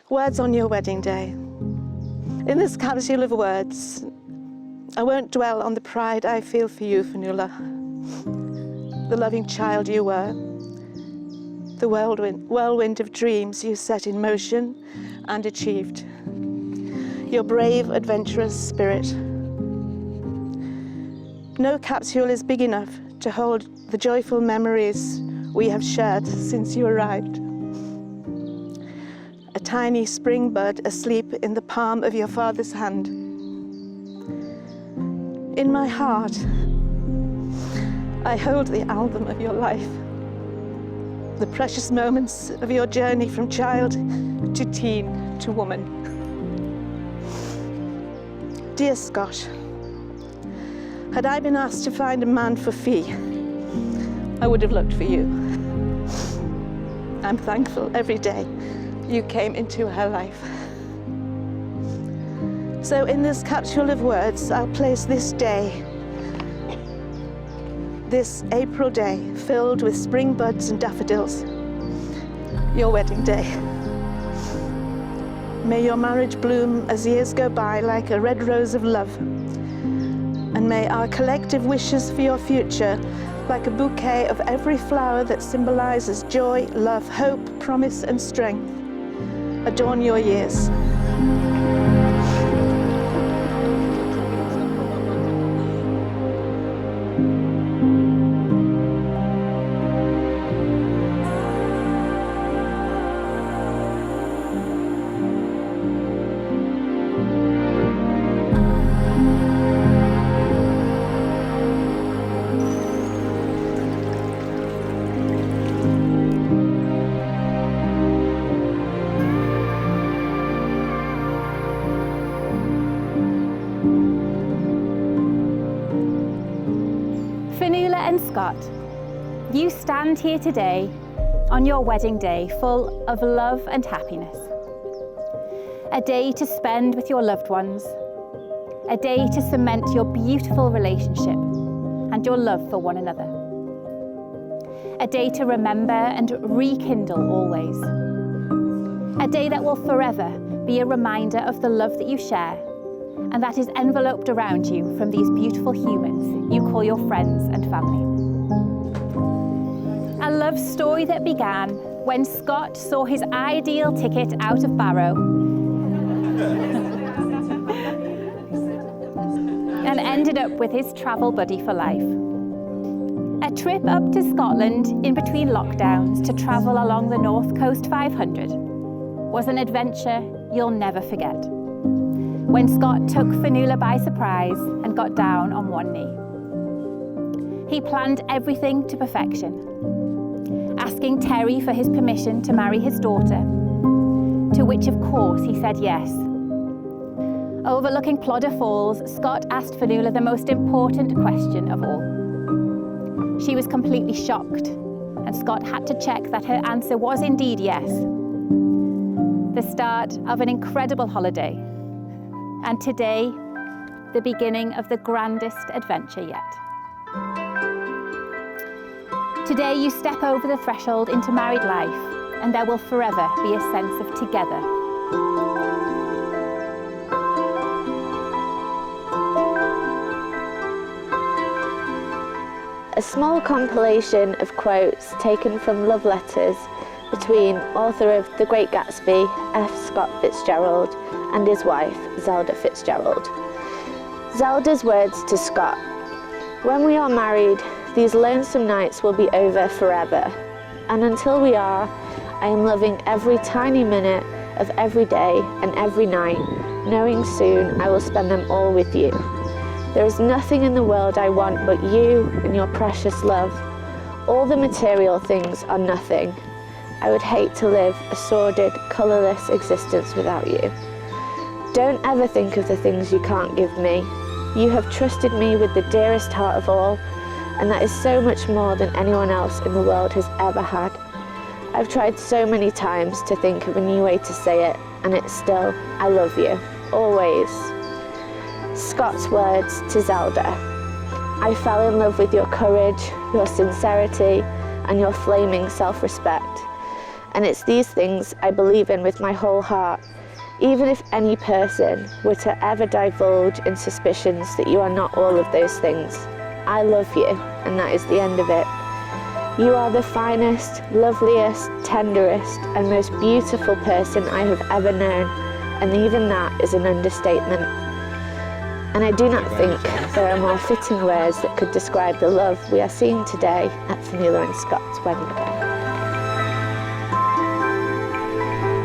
Words on your wedding day. In this capsule of words, I won't dwell on the pride I feel for you, Fionuala, the loving child you were, the whirlwind of dreams you set in motion and achieved, your brave, adventurous spirit. No capsule is big enough to hold the joyful memories we have shared since you arrived. A tiny spring bud asleep in the palm of your father's hand. In my heart, I hold the album of your life, the precious moments of your journey from child to teen to woman. Dear Scott, had I been asked to find a man for Fee, I would have looked for you. I'm thankful every day you came into her life. So in this capsule of words, I'll place this day, this April day, filled with spring buds and daffodils, your wedding day. May your marriage bloom as years go by like a red rose of love. And may our collective wishes for your future, like a bouquet of every flower that symbolizes joy, love, hope, promise, and strength, adorn your years. Fionuala and Scott, you stand here today on your wedding day full of love and happiness. A day to spend with your loved ones, a day to cement your beautiful relationship and your love for one another. A day to remember and rekindle always. A day that will forever be a reminder of the love that you share and that is enveloped around you from these beautiful humans you call your friends and family. A love story that began when Scott saw his ideal ticket out of Barrow and ended up with his travel buddy for life. A trip up to Scotland in between lockdowns to travel along the North Coast 500 was an adventure you'll never forget. When Scott took Fionuala by surprise and got down on one knee. He planned everything to perfection, asking Terry for his permission to marry his daughter, to which of course he said yes. Overlooking Plodder Falls, Scott asked Fionuala the most important question of all. She was completely shocked, and Scott had to check that her answer was indeed yes. The start of an incredible holiday, and today, the beginning of the grandest adventure yet. Today you step over the threshold into married life, and there will forever be a sense of together. A small compilation of quotes taken from love letters between author of The Great Gatsby, F. Scott Fitzgerald, and his wife, Zelda Fitzgerald. Zelda's words to Scott: "When we are married, these lonesome nights will be over forever. And until we are, I am loving every tiny minute of every day and every night, knowing soon I will spend them all with you. There is nothing in the world I want but you and your precious love. All the material things are nothing. I would hate to live a sordid, colourless existence without you. Don't ever think of the things you can't give me. You have trusted me with the dearest heart of all, and that is so much more than anyone else in the world has ever had. I've tried so many times to think of a new way to say it, and it's still, I love you, always." Scott's words to Zelda: "I fell in love with your courage, your sincerity, and your flaming self-respect. And it's these things I believe in with my whole heart. Even if any person were to ever divulge in suspicions that you are not all of those things, I love you, and that is the end of it. You are the finest, loveliest, tenderest, and most beautiful person I have ever known, and even that is an understatement. And I do not think there are more fitting words that could describe the love we are seeing today at Fionuala and Scott's wedding day.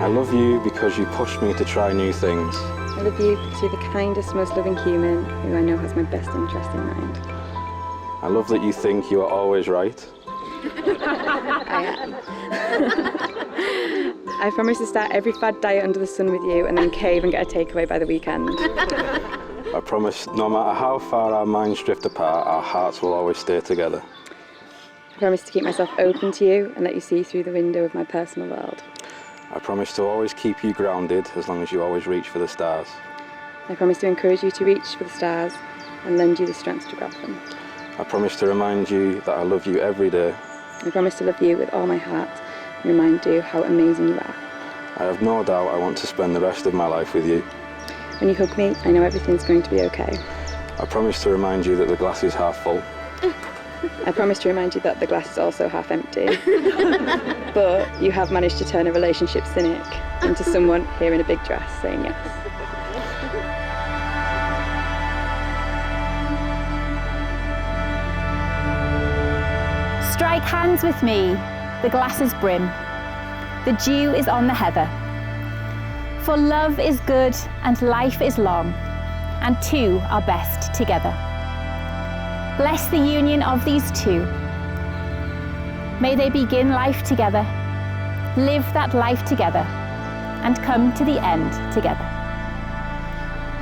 I love you because you push me to try new things. I love you because you're the kindest, most loving human who I know has my best interest in mind. I love that you think you are always right. I am. I promise to start every fad diet under the sun with you and then cave and get a takeaway by the weekend. I promise no matter how far our minds drift apart, our hearts will always stay together. I promise to keep myself open to you and let you see through the window of my personal world. I promise to always keep you grounded as long as you always reach for the stars. I promise to encourage you to reach for the stars and lend you the strength to grab them. I promise to remind you that I love you every day. I promise to love you with all my heart and remind you how amazing you are. I have no doubt I want to spend the rest of my life with you. When you hug me, I know everything's going to be okay. I promise to remind you that the glass is half full. I promise to remind you that the glass is also half empty. But you have managed to turn a relationship cynic into someone here in a big dress saying yes. Strike hands with me, the glass's brim. The dew is on the heather. For love is good and life is long, and two are best together. Bless the union of these two. May they begin life together, live that life together, and come to the end together.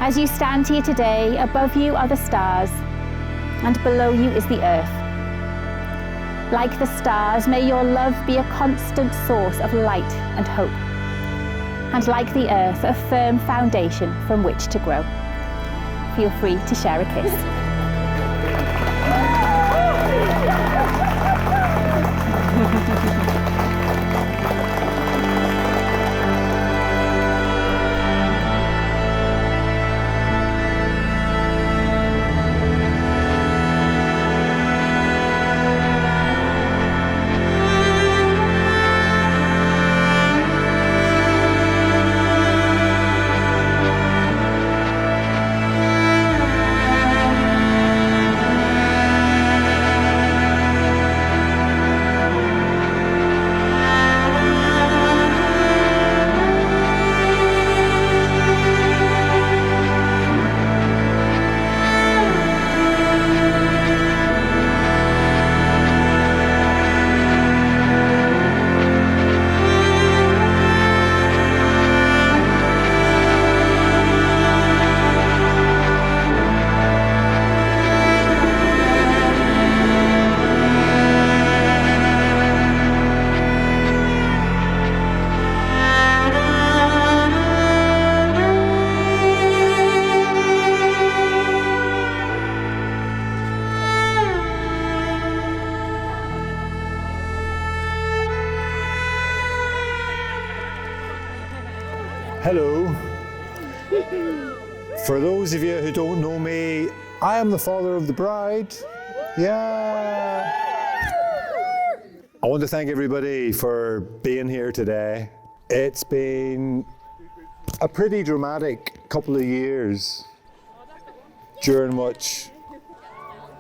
As you stand here today, above you are the stars, and below you is the earth. Like the stars, may your love be a constant source of light and hope, and like the earth, a firm foundation from which to grow. Feel free to share a kiss. Hello. For those of you who don't know me, I am the father of the bride. Yeah. I want to thank everybody for being here today. It's been a pretty dramatic couple of years during which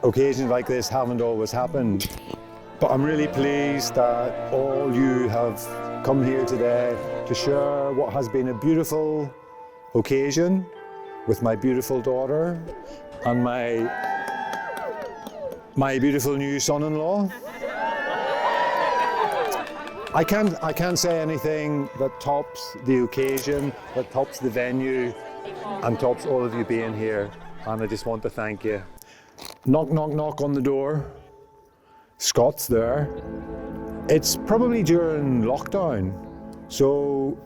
occasions like this haven't always happened. But I'm really pleased that all you have come here today to share what has been a beautiful occasion with my beautiful daughter and my beautiful new son-in-law. I can't say anything that tops the occasion, that tops the venue, and tops all of you being here. And I just want to thank you. Knock, knock, knock on the door. Scott's there. It's probably during lockdown, so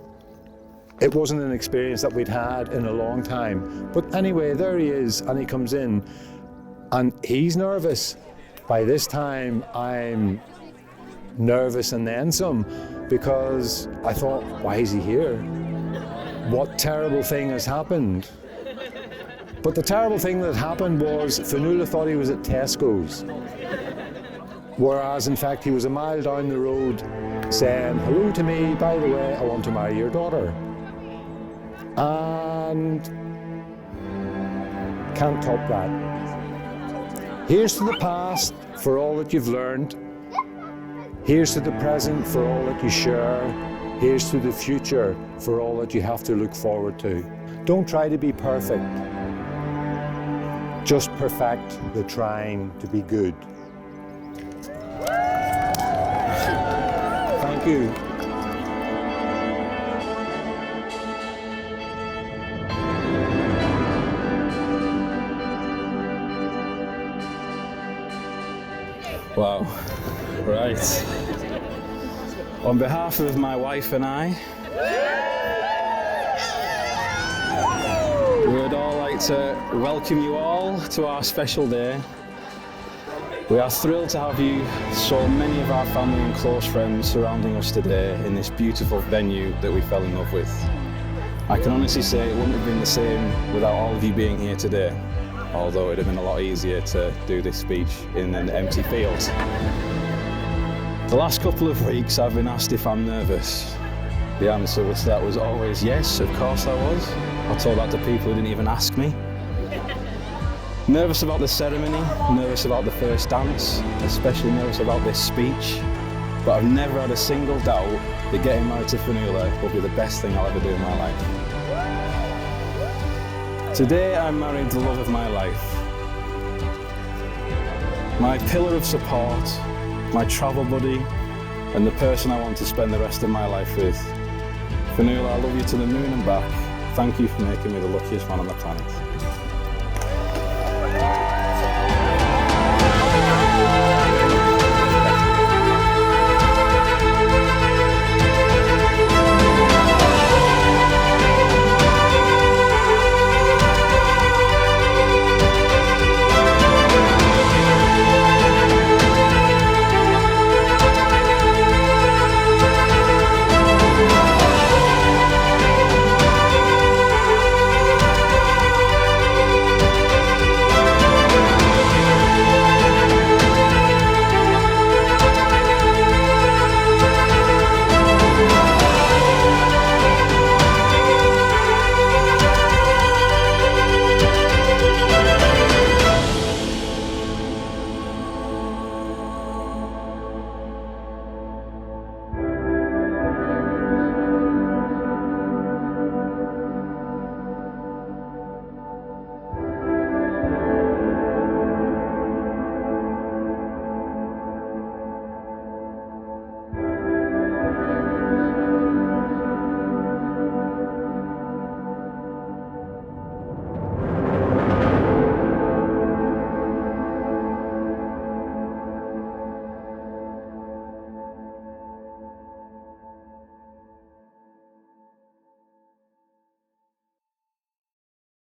it wasn't an experience that we'd had in a long time. But anyway, there he is, and he comes in, and he's nervous. By this time, I'm nervous and then some, because I thought, why is he here? What terrible thing has happened? But the terrible thing that happened was Fionnuala thought he was at Tesco's, whereas in fact he was a mile down the road saying, hello to me, by the way, I want to marry your daughter. And can't top that. Here's to the past for all that you've learned. Here's to the present for all that you share. Here's to the future for all that you have to look forward to. Don't try to be perfect. Just perfect the trying to be good. Thank you. Wow, right. On behalf of my wife and I, we would all like to welcome you all to our special day. We are thrilled to have you, so many of our family and close friends, surrounding us today in this beautiful venue that we fell in love with. I can honestly say it wouldn't have been the same without all of you being here today, although it would have been a lot easier to do this speech in an empty field. The last couple of weeks I've been asked if I'm nervous. The answer to that was always yes, of course I was. I told that to people who didn't even ask me. Nervous about the ceremony, nervous about the first dance, especially nervous about this speech. But I've never had a single doubt that getting married to Fionuala will be the best thing I'll ever do in my life. Today I married the love of my life. My pillar of support, my travel buddy, and the person I want to spend the rest of my life with. Fionuala, I love you to the moon and back. Thank you for making me the luckiest man on the planet.